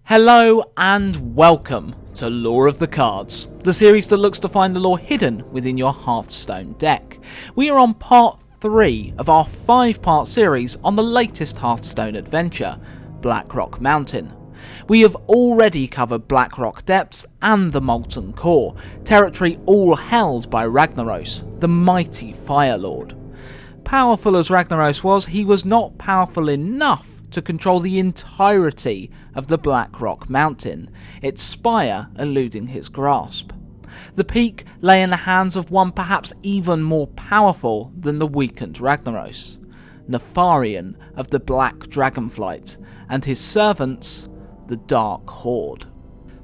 Hello and welcome to Lore of the Cards, the series that looks to find the lore hidden within your Hearthstone deck. We are on part 3 of our 5-part series on the latest Hearthstone adventure, Blackrock Mountain. We have already covered Blackrock Depths and the Molten Core, territory all held by Ragnaros, the mighty Fire Lord. Powerful as Ragnaros was, he was not powerful enough to control the entirety of the Blackrock Mountain, its spire eluding his grasp. The peak lay in the hands of one perhaps even more powerful than the weakened Ragnaros, Nefarian of the Black Dragonflight, and his servants, the Dark Horde.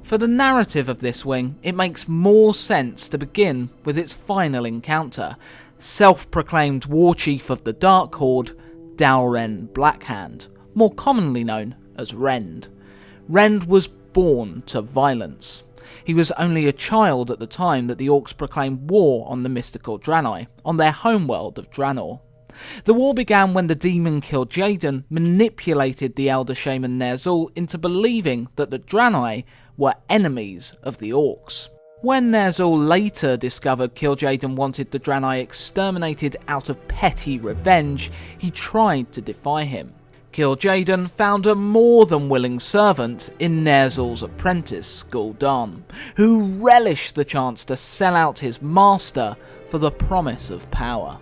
For the narrative of this wing, it makes more sense to begin with its final encounter, self-proclaimed war chief of the Dark Horde, Dalren Blackhand, more commonly known as Rend. Rend was born to violence. He was only a child at the time that the Orcs proclaimed war on the mystical Draenei, on their homeworld of Draenor. The war began when the demon Kil'jaeden manipulated the elder shaman Ner'Zhul into believing that the Draenei were enemies of the Orcs. When Ner'Zhul later discovered Kil'jaeden wanted the Draenei exterminated out of petty revenge, he tried to defy him. Kil'jaeden found a more than willing servant in Ner'Zhul's apprentice, gul'dan, who relished the chance to sell out his master for the promise of power.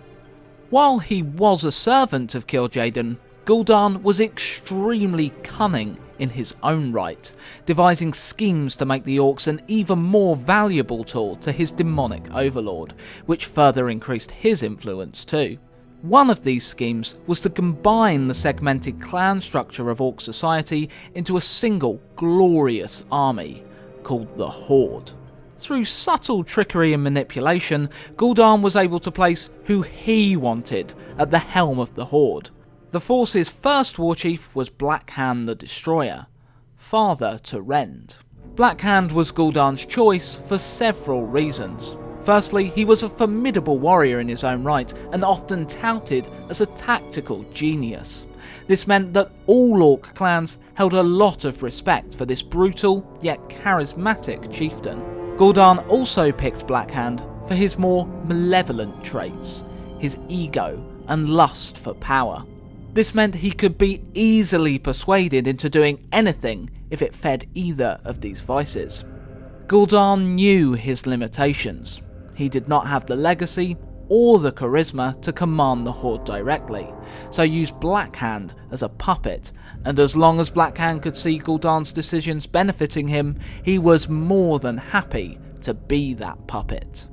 While he was a servant of Kil'jaeden, gul'dan was extremely cunning in his own right, devising schemes to make the Orcs an even more valuable tool to his demonic overlord, which further increased his influence too. One of these schemes was to combine the segmented clan structure of Orc society into a single glorious army, called the Horde. Through subtle trickery and manipulation, gul'dan was able to place who he wanted at the helm of the Horde. The force's first warchief was Blackhand the Destroyer, father to Rend. Blackhand was gul'dan's choice for several reasons. Firstly, he was a formidable warrior in his own right, and often touted as a tactical genius. This meant that all Orc clans held a lot of respect for this brutal, yet charismatic chieftain. Gul'dan also picked Blackhand for his more malevolent traits, his ego and lust for power. This meant he could be easily persuaded into doing anything if it fed either of these vices. Gul'dan knew his limitations. He did not have the legacy or the charisma to command the Horde directly, so used Blackhand as a puppet, and as long as Blackhand could see Gul'dan's decisions benefiting him, he was more than happy to be that puppet.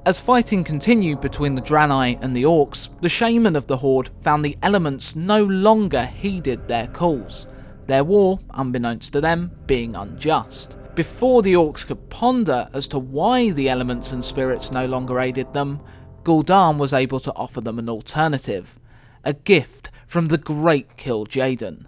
As fighting continued between the Draenei and the Orcs, the shaman of the Horde found the elements no longer heeded their calls, their war, unbeknownst to them, being unjust. Before the Orcs could ponder as to why the elements and spirits no longer aided them, gul'dan was able to offer them an alternative, a gift from the great Kil'jaeden,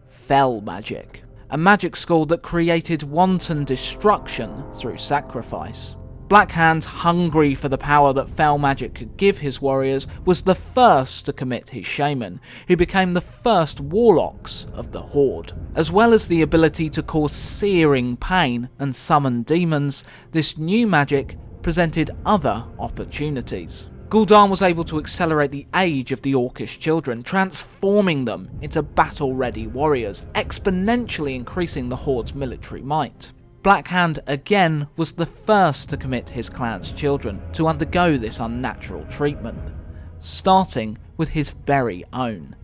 Fel magic, a magic school that created wanton destruction through sacrifice. Blackhand, hungry for the power that Fel magic could give his warriors, was the first to commit his shaman, who became the first warlocks of the Horde. As well as the ability to cause searing pain and summon demons, this new magic presented other opportunities. Gul'dan was able to accelerate the age of the Orcish children, transforming them into battle-ready warriors, exponentially increasing the Horde's military might. Blackhand again was the first to commit his clan's children to undergo this unnatural treatment, starting with his very own,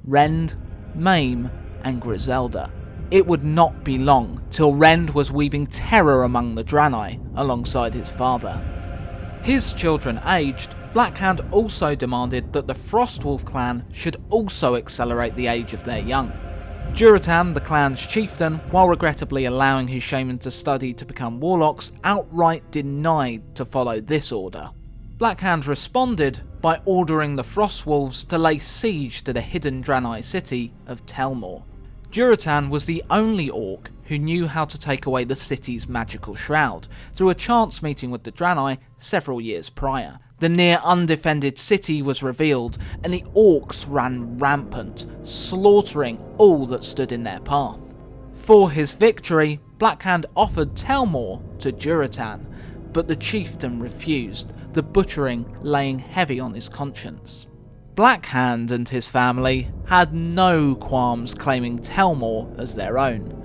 Rend, Maim and Griselda. It would not be long till Rend was weaving terror among the Draenei alongside his father. His children aged, Blackhand also demanded that the Frostwolf clan should also accelerate the age of their young. Durotan, the clan's chieftain, while regrettably allowing his shaman to study to become warlocks, outright denied to follow this order. Blackhand responded by ordering the Frostwolves to lay siege to the hidden Draenei city of Telmor. Durotan was the only Orc who knew how to take away the city's magical shroud, through a chance meeting with the Draenei several years prior. The near undefended city was revealed, and the Orcs ran rampant, slaughtering all that stood in their path. For his victory, Blackhand offered Telmor to Durotan, but the chieftain refused, the butchering laying heavy on his conscience. Blackhand and his family had no qualms claiming Telmor as their own.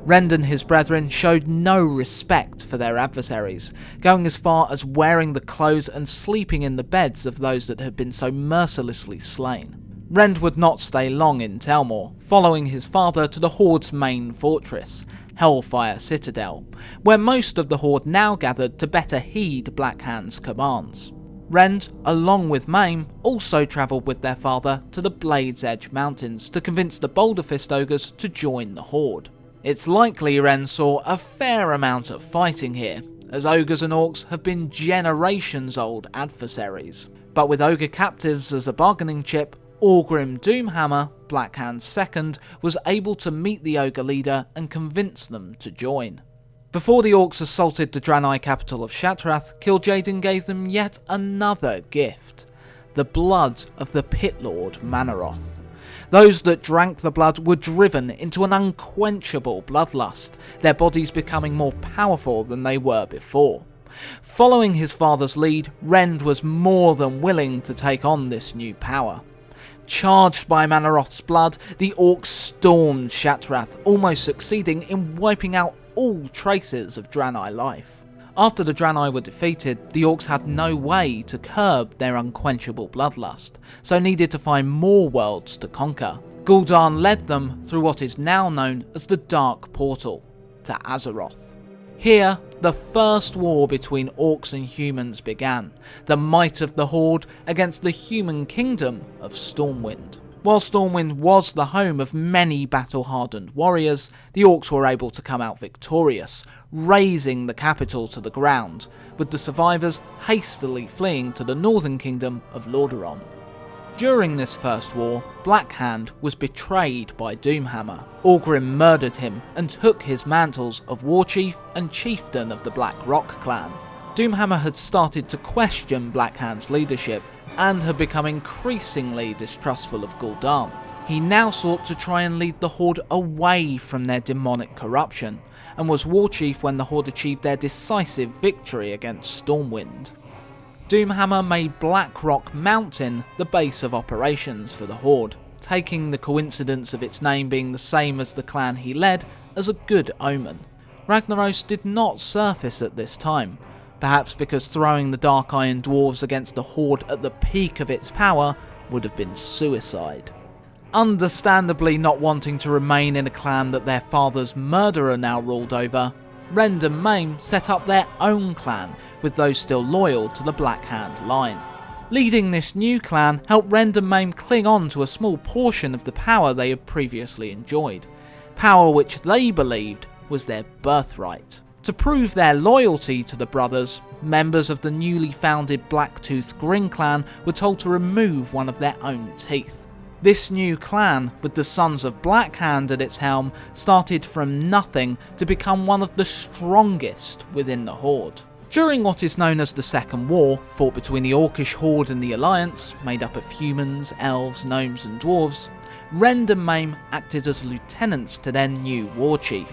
Rend and his brethren showed no respect for their adversaries, going as far as wearing the clothes and sleeping in the beds of those that had been so mercilessly slain. Rend would not stay long in Telmor, following his father to the Horde's main fortress, Hellfire Citadel, where most of the Horde now gathered to better heed Blackhand's commands. Rend, along with Maim, also travelled with their father to the Blade's Edge Mountains to convince the Boulderfist ogres to join the Horde. It's likely Rend saw a fair amount of fighting here, as ogres and orcs have been generations-old adversaries. But with ogre captives as a bargaining chip, Orgrim Doomhammer, Blackhand's second, was able to meet the ogre leader and convince them to join. Before the orcs assaulted the Draenei capital of Shattrath, Kil'jaeden gave them yet another gift: the blood of the Pit Lord Manaroth. Those that drank the blood were driven into an unquenchable bloodlust, their bodies becoming more powerful than they were before. Following his father's lead, Rend was more than willing to take on this new power. Charged by Manaroth's blood, the orcs stormed Shattrath, almost succeeding in wiping out all traces of Draenei life. After the Draenei were defeated, the orcs had no way to curb their unquenchable bloodlust, so needed to find more worlds to conquer. Gul'dan led them through what is now known as the Dark Portal, to Azeroth. Here, the first war between orcs and humans began, the might of the Horde against the human kingdom of Stormwind. While Stormwind was the home of many battle-hardened warriors, the orcs were able to come out victorious, razing the capital to the ground, with the survivors hastily fleeing to the northern kingdom of Lordaeron. During this first war, Blackhand was betrayed by Doomhammer. Orgrim murdered him and took his mantles of Warchief and Chieftain of the Blackrock clan. Doomhammer had started to question Blackhand's leadership and had become increasingly distrustful of Gul'dan. He now sought to try and lead the Horde away from their demonic corruption, and was Warchief when the Horde achieved their decisive victory against Stormwind. Doomhammer made Blackrock Mountain the base of operations for the Horde, taking the coincidence of its name being the same as the clan he led as a good omen. Ragnaros did not surface at this time, perhaps because throwing the Dark Iron Dwarves against the Horde at the peak of its power would have been suicide. Understandably not wanting to remain in a clan that their father's murderer now ruled over, Rend and Maim set up their own clan, with those still loyal to the Blackhand line. Leading this new clan helped Rend and Maim cling on to a small portion of the power they had previously enjoyed, power which they believed was their birthright. To prove their loyalty to the brothers, members of the newly founded Blacktooth Grin clan were told to remove one of their own teeth. This new clan, with the Sons of Blackhand at its helm, started from nothing to become one of the strongest within the Horde. During what is known as the Second War, fought between the Orcish Horde and the Alliance, made up of humans, elves, gnomes and dwarves, Rend and Maim acted as lieutenants to their new warchief.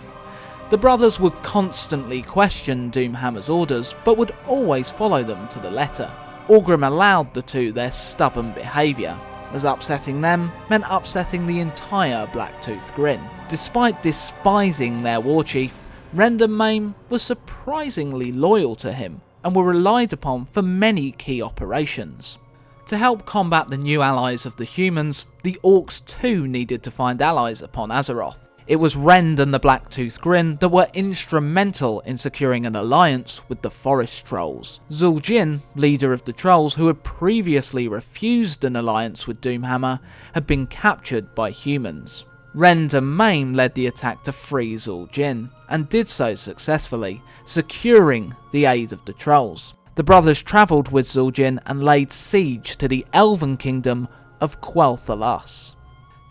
The brothers would constantly question Doomhammer's orders, but would always follow them to the letter. Orgrim allowed the two their stubborn behaviour, as upsetting them meant upsetting the entire Blacktooth Grin. Despite despising their warchief, Rend and Maim were surprisingly loyal to him, and were relied upon for many key operations. To help combat the new allies of the humans, the orcs too needed to find allies upon Azeroth. It was Rend and the Blacktooth Grin that were instrumental in securing an alliance with the Forest Trolls. Zul'jin, leader of the Trolls who had previously refused an alliance with Doomhammer, had been captured by humans. Rend and Maim led the attack to free Zul'jin, and did so successfully, securing the aid of the Trolls. The brothers travelled with Zul'jin and laid siege to the elven kingdom of Quel'Thalas.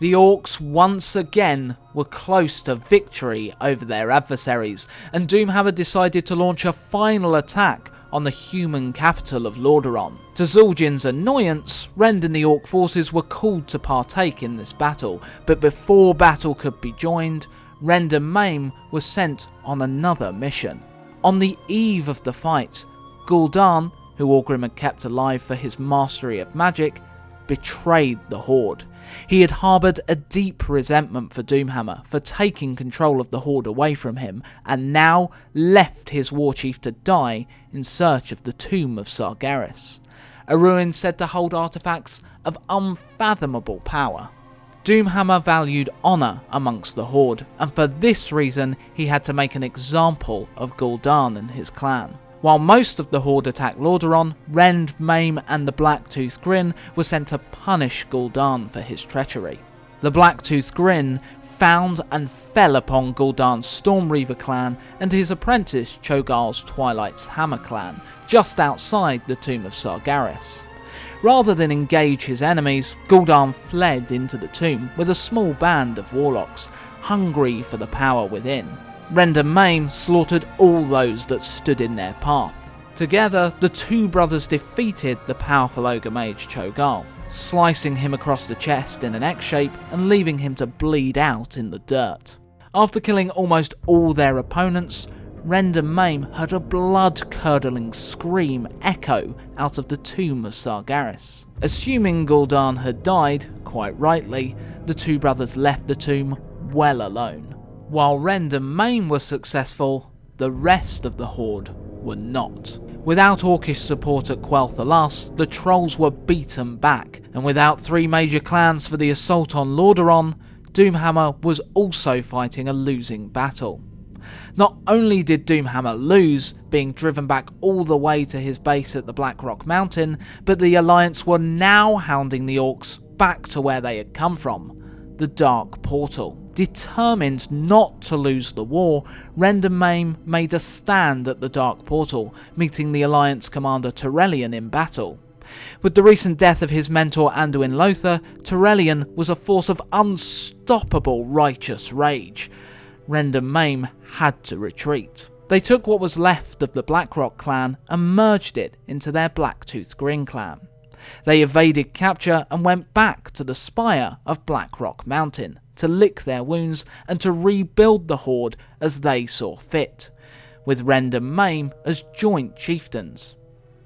The orcs once again were close to victory over their adversaries, and Doomhammer decided to launch a final attack on the human capital of Lordaeron. To Zul'jin's annoyance, Rend and the orc forces were called to partake in this battle, but before battle could be joined, Rend and Maim was sent on another mission. On the eve of the fight, Gul'dan, who Orgrim had kept alive for his mastery of magic, betrayed the Horde. He had harboured a deep resentment for Doomhammer for taking control of the Horde away from him, and now left his warchief to die in search of the tomb of Sargeras, a ruin said to hold artefacts of unfathomable power. Doomhammer valued honour amongst the Horde, and for this reason he had to make an example of Gul'dan and his clan. While most of the Horde attacked Lordaeron, Rend, Maim and the Black-Toothed Grin were sent to punish Gul'dan for his treachery. The Black-Toothed Grin found and fell upon Gul'dan's Stormreaver clan and his apprentice Cho'Gall's Twilight's Hammer clan, just outside the tomb of Sargeras. Rather than engage his enemies, Gul'dan fled into the tomb with a small band of warlocks, hungry for the power within. Rend and Maim slaughtered all those that stood in their path. Together, the two brothers defeated the powerful ogre mage Cho'Gall, slicing him across the chest in an X shape and leaving him to bleed out in the dirt. After killing almost all their opponents, Rend and Maim heard a blood-curdling scream echo out of the tomb of Sargeras. Assuming Gul'dan had died, quite rightly, the two brothers left the tomb well alone. While Rend and Maim were successful, the rest of the Horde were not. Without Orcish support at Quel'Thalas, the Trolls were beaten back, and without three major clans for the assault on Lordaeron, Doomhammer was also fighting a losing battle. Not only did Doomhammer lose, being driven back all the way to his base at the Blackrock Mountain, but the Alliance were now hounding the Orcs back to where they had come from, the Dark Portal. Determined not to lose the war, Rend and Maim made a stand at the Dark Portal, meeting the Alliance commander Turellion in battle. With the recent death of his mentor Anduin Lothar, Turellion was a force of unstoppable righteous rage. Rend and Maim had to retreat. They took what was left of the Blackrock clan and merged it into their Black-Toothed Grin clan. They evaded capture and went back to the spire of Blackrock Mountain to lick their wounds and to rebuild the Horde as they saw fit, with Rend and Maim as joint chieftains.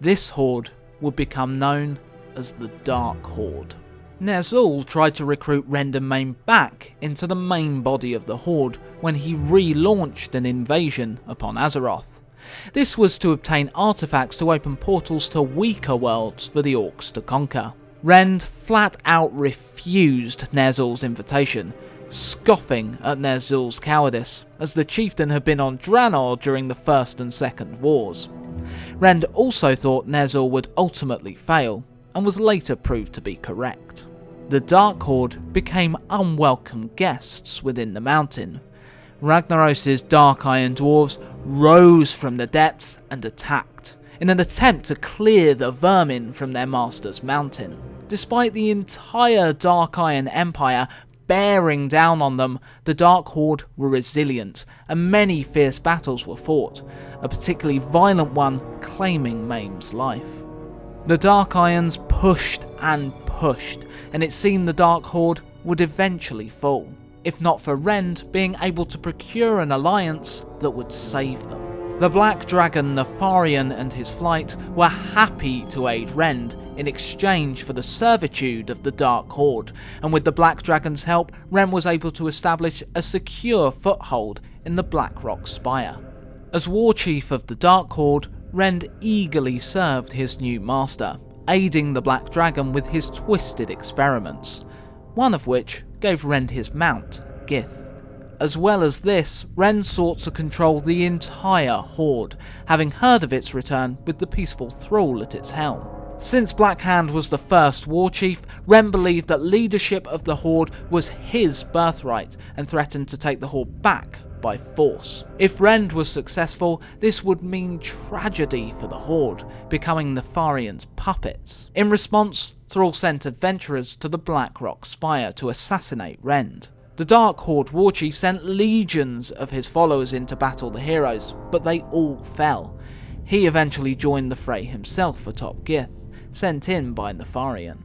This Horde would become known as the Dark Horde. Ner'Zhul tried to recruit Rend and Maim back into the main body of the Horde when he relaunched an invasion upon Azeroth. This was to obtain artifacts to open portals to weaker worlds for the Orcs to conquer. Rend flat out refused Ner'Zhul's invitation, scoffing at Ner'Zhul's cowardice, as the chieftain had been on Draenor during the First and Second Wars. Rend also thought Ner'Zhul would ultimately fail, and was later proved to be correct. The Dark Horde became unwelcome guests within the mountain. Ragnaros' Dark Iron Dwarves rose from the depths and attacked, in an attempt to clear the vermin from their master's mountain. Despite the entire Dark Iron Empire bearing down on them, the Dark Horde were resilient, and many fierce battles were fought, a particularly violent one claiming Maim's life. The Dark Irons pushed and pushed, and it seemed the Dark Horde would eventually fall, if not for Rend being able to procure an alliance that would save them. The Black Dragon Nefarian and his flight were happy to aid Rend in exchange for the servitude of the Dark Horde, and with the Black Dragon's help, Rend was able to establish a secure foothold in the Blackrock Spire. As War Chief of the Dark Horde, Rend eagerly served his new master, aiding the Black Dragon with his twisted experiments, one of which gave Rend his mount, Gith. As well as this, Rend sought to control the entire Horde, having heard of its return with the peaceful Thrall at its helm. Since Blackhand was the first war chief, Rend believed that leadership of the Horde was his birthright and threatened to take the Horde back by force. If Rend was successful, this would mean tragedy for the Horde, becoming Nefarian's puppets. In response, Thrall sent adventurers to the Blackrock Spire to assassinate Rend. The Dark Horde warchief sent legions of his followers in to battle the heroes, but they all fell. He eventually joined the fray himself atop Gith, sent in by Nefarian.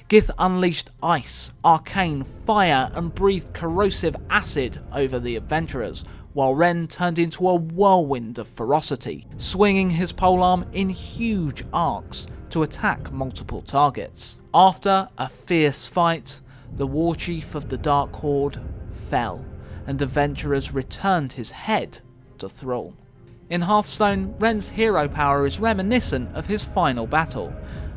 Gith unleashed ice, arcane fire and breathed corrosive acid over the adventurers, while Ren turned into a whirlwind of ferocity, swinging his polearm in huge arcs to attack multiple targets. After a fierce fight, the warchief of the Dark Horde fell, and adventurers returned his head to Thrall. In Hearthstone, Ren's hero power is reminiscent of his final battle.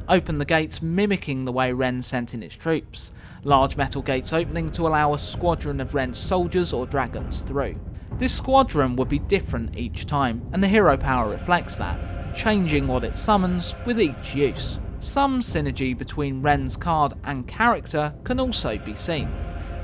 Open the gates mimicking the way Ren sent in his troops, large metal gates opening to allow a squadron of Ren's soldiers or dragons through. This squadron would be different each time, and the hero power reflects that, changing what it summons with each use. Some synergy between Ren's card and character can also be seen.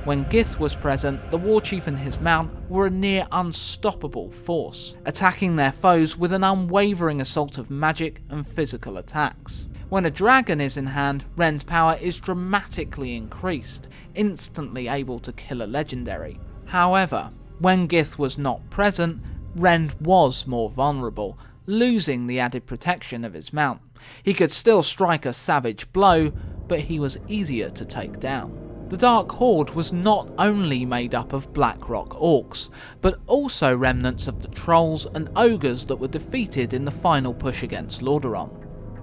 When Gith was present, the warchief and his mount were a near unstoppable force, attacking their foes with an unwavering assault of magic and physical attacks. When a dragon is in hand, Ren's power is dramatically increased, instantly able to kill a legendary. However, when Gith was not present, Ren was more vulnerable, losing the added protection of his mount. He could still strike a savage blow, but he was easier to take down. The Dark Horde was not only made up of Blackrock orcs, but also remnants of the trolls and ogres that were defeated in the final push against Lordaeron.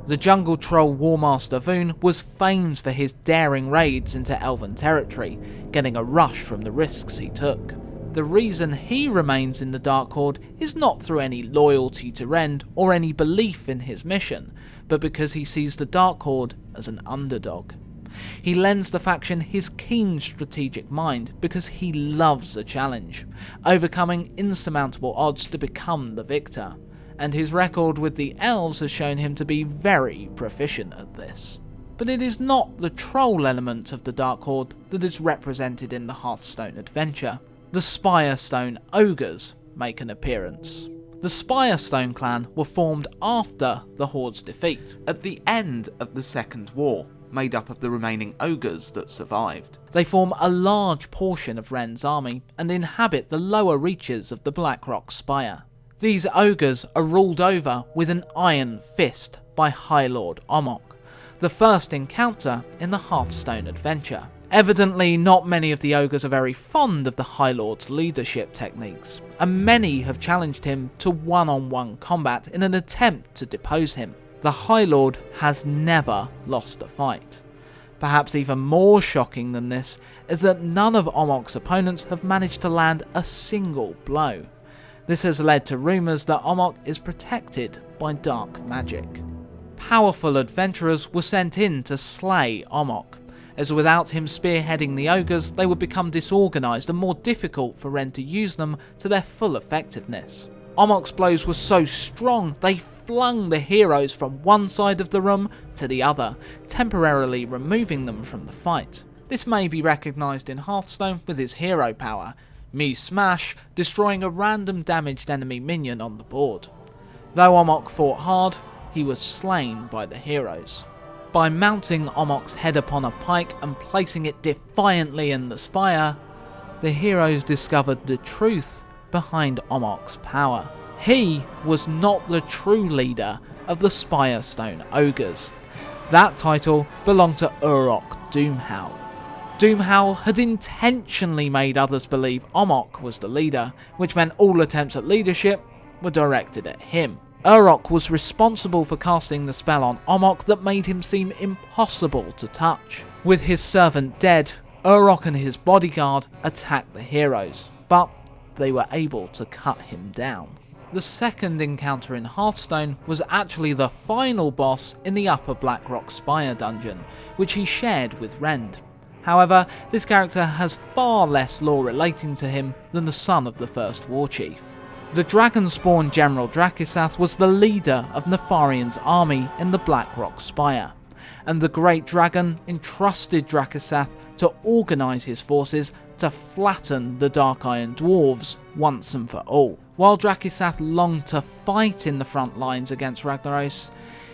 The jungle troll Warmaster Vune was famed for his daring raids into Elven territory, getting a rush from the risks he took. The reason he remains in the Dark Horde is not through any loyalty to Ren or any belief in his mission, but because he sees the Dark Horde as an underdog. He lends the faction his keen strategic mind because he loves a challenge, overcoming insurmountable odds to become the victor, and his record with the elves has shown him to be very proficient at this. But it is not the troll element of the Dark Horde that is represented in the Hearthstone adventure. The Spirestone Ogres make an appearance. The Spirestone clan were formed after the Horde's defeat, at the end of the Second War, made up of the remaining ogres that survived. They form a large portion of Ren's army and inhabit the lower reaches of the Blackrock Spire. These ogres are ruled over with an iron fist by High Lord Omok, the first encounter in the Hearthstone adventure. Evidently, not many of the ogres are very fond of the High Lord's leadership techniques, and many have challenged him to one-on-one combat in an attempt to depose him. The High Lord has never lost a fight. Perhaps even more shocking than this is that none of Omok's opponents have managed to land a single blow. This has led to rumours that Omok is protected by dark magic. Powerful adventurers were sent in to slay Omok, as without him spearheading the ogres, they would become disorganised and more difficult for Ren to use them to their full effectiveness. Omok's blows were so strong they flung the heroes from one side of the room to the other, temporarily removing them from the fight. This may be recognised in Hearthstone with his hero power, Me Smash, destroying a random damaged enemy minion on the board. Though Omok fought hard, he was slain by the heroes. By mounting Omok's head upon a pike and placing it defiantly in the spire, the heroes discovered the truth behind Omok's power. He was not the true leader of the Spirestone Ogres. That title belonged to Urok Doomhowl. Doomhowl had intentionally made others believe Omok was the leader, which meant all attempts at leadership were directed at him. Urok was responsible for casting the spell on Omok that made him seem impossible to touch. With his servant dead, Urok and his bodyguard attacked the heroes, but they were able to cut him down. The second encounter in Hearthstone was actually the final boss in the upper Blackrock Spire dungeon, which he shared with Rend. However, this character has far less lore relating to him than the son of the first warchief. The dragon-spawn General Drakkisath was the leader of Nefarian's army in the Blackrock Spire, and the Great Dragon entrusted Drakkisath to organise his forces to flatten the Dark Iron Dwarves once and for all. While Drakkisath longed to fight in the front lines against Ragnaros,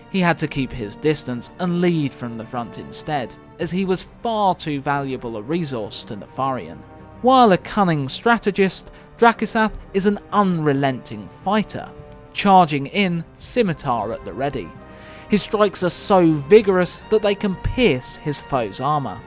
he had to keep his distance and lead from the front instead, as he was far too valuable a resource to Nefarian. While a cunning strategist, Drakkisath is an unrelenting fighter, charging in, scimitar at the ready. His strikes are so vigorous that they can pierce his foe's armour.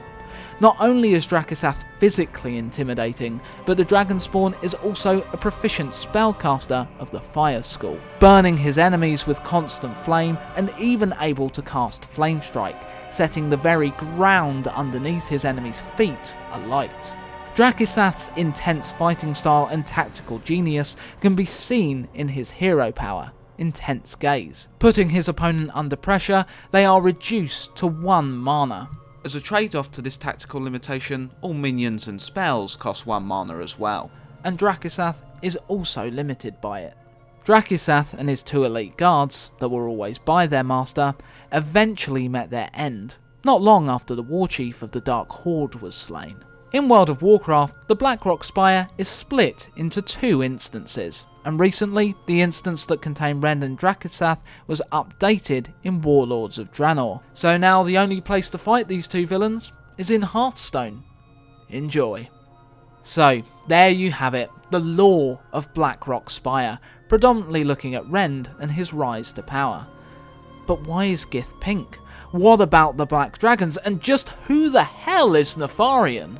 Not only is Drakkisath physically intimidating, but the Dragonspawn is also a proficient spellcaster of the Fire School, burning his enemies with constant flame and even able to cast Flame Strike, setting the very ground underneath his enemies' feet alight. Drakkisath's intense fighting style and tactical genius can be seen in his hero power, Intense Gaze. Putting his opponent under pressure, they are reduced to 1 mana. As a trade-off to this tactical limitation, all minions and spells cost 1 mana as well, and Drakkisath is also limited by it. Drakkisath and his 2 elite guards, that were always by their master, eventually met their end, not long after the war chief of the Dark Horde was slain. In World of Warcraft, the Blackrock Spire is split into 2 instances, and recently the instance that contained Rend and Drakkisath was updated in Warlords of Draenor. So now the only place to fight these 2 villains is in Hearthstone. Enjoy. So there you have it, the lore of Blackrock Spire, predominantly looking at Rend and his rise to power. But why is Gith pink? What about the Black Dragons, and just who the hell is Nefarian?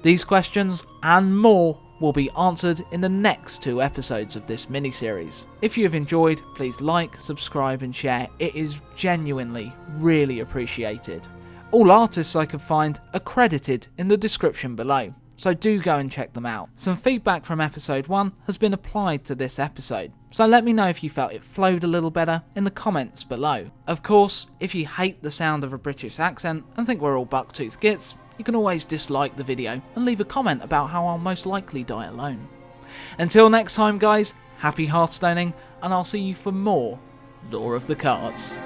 These questions and more will be answered in the next 2 episodes of this miniseries. If you have enjoyed, please like, subscribe and share. It is genuinely really appreciated. All artists I could find are credited in the description below, so do go and check them out. Some feedback from episode 1 has been applied to this episode, so let me know if you felt it flowed a little better in the comments below. Of course, if you hate the sound of a British accent and think we're all buck-toothed gits, you can always dislike the video and leave a comment about how I'll most likely die alone. Until next time guys, happy Hearthstoning, and I'll see you for more Lore of the Cards.